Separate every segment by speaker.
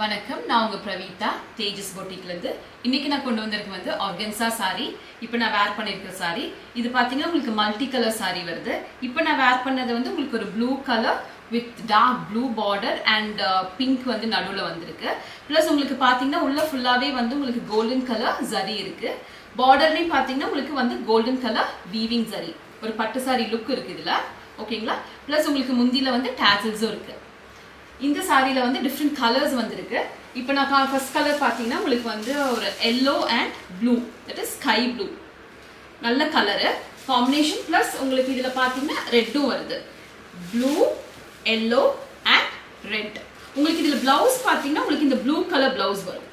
Speaker 1: வணக்கம், நான் உங்க பிரவீதா தேஜஸ் பொட்டிக்ல இருந்து. இன்னைக்கு நான் கொண்டு வந்திருக்க வந்து ஆர்கன்சா சாரி. இப்போ நான் வேர் பண்ணிருக்கிற சாரி இது பாத்தீங்கன்னா உங்களுக்கு மல்டி கலர் சாரி வருது. இப்போ நான் வேர் பண்ணது வந்து உங்களுக்கு ஒரு blue colour with dark blue border and pink வந்து நடுவுல வந்திருக்கு. பிளஸ் உங்களுக்கு பாத்தீங்கன்னா உள்ள ஃபுல்லாவே வந்து உங்களுக்கு கோல்டன் கலர் ஜரி இருக்கு. பார்டர்லயும் பாத்தீங்கன்னா உங்களுக்கு வந்து கோல்டன் கலர் வீவிங் ஜரி, ஒரு பட்டு சாரி லுக் இருக்கு இதுல. ஓகேங்களா? பிளஸ் உங்களுக்கு முந்தில வந்து டாசல்ஸும் இருக்கு. இந்த சாரியில வந்து டிஃப்ரெண்ட் கலர்ஸ் வந்திருக்கு. இப்போ நான் ஃபர்ஸ்ட் கலர் பார்த்தீங்கன்னா உங்களுக்கு வந்து ஒரு yellow and blue, that is sky blue, நல்ல கலரு காம்பினேஷன். ப்ளஸ் உங்களுக்கு இதில் பார்த்தீங்கன்னா ரெட்டும் வருது, ப்ளூ எல்லோ அண்ட் ரெட். உங்களுக்கு இதில் பிளவுஸ் பார்த்தீங்கன்னா உங்களுக்கு இந்த ப்ளூ கலர் பிளவுஸ் வரும்,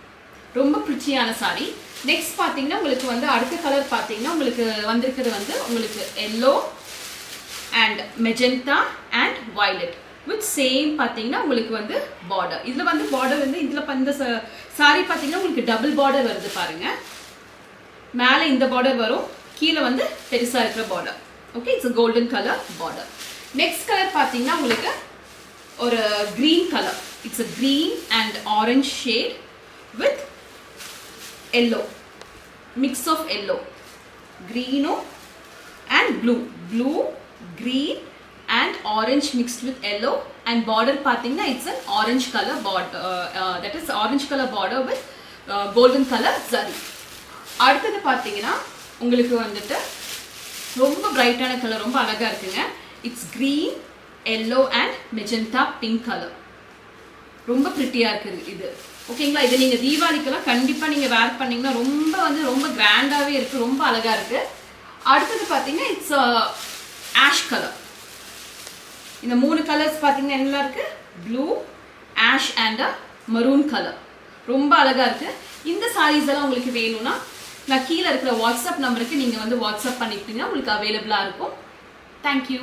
Speaker 1: ரொம்ப பிரிச்சியான சாரி. நெக்ஸ்ட் பார்த்தீங்கன்னா உங்களுக்கு வந்து அடுத்த கலர் பார்த்தீங்கன்னா உங்களுக்கு வந்திருக்கிறது வந்து உங்களுக்கு yellow and magenta and violet with same பார்த்தீங்கன்னா உங்களுக்கு வந்து பார்டர். இதில் வந்து பார்டர் வந்து இதில் இந்த சாரி பார்த்தீங்கன்னா உங்களுக்கு டபுள் பார்டர் வருது பாருங்க. மேலே இந்த பார்டர் வரும், கீழே வந்து பெருசாக இருக்கிற border. Okay, it's golden colour border. Next colour பார்த்தீங்கன்னா உங்களுக்கு ஒரு green colour, it's a green and orange shade with yellow, mix of yellow, க்ரீனும் and blue, blue green and orange mixed with yellow, and border pathina it's an orange color border, that is orange color border with golden color zari. அடுத்து பாத்தீங்கன்னா உங்களுக்கு வந்துட்டு ரொம்ப பிரைட்டான colour, ரொம்ப அழகா இருக்குங்க. It's green yellow and magenta pink color, ரொம்ப பிரிட்டியா இருக்கு இது. ஓகேங்களா? இது நீங்க தீபாவளிக்கெல்லாம் கண்டிப்பா நீங்க வேர் பண்ணீங்கன்னா ரொம்ப கிராண்டாவே இருக்கு, ரொம்ப அழகா இருக்கு. அடுத்து பாத்தீங்கன்னா இட்ஸ் ஆஷ் கலர். இந்த மூணு கலர்ஸ் பார்த்தீங்கன்னா என்ன இருக்கு, blue ash and maroon colour, ரொம்ப அழகா இருக்கு. இந்த சாரீஸ் எல்லாம் உங்களுக்கு வேணும்னா நான் கீழே இருக்கிற வாட்ஸ்அப் நம்பருக்கு நீங்கள் வந்து வாட்ஸ்அப் பண்ணிக்கிட்டீங்கன்னா உங்களுக்கு அவைலபிளாக இருக்கும். தேங்க்யூ.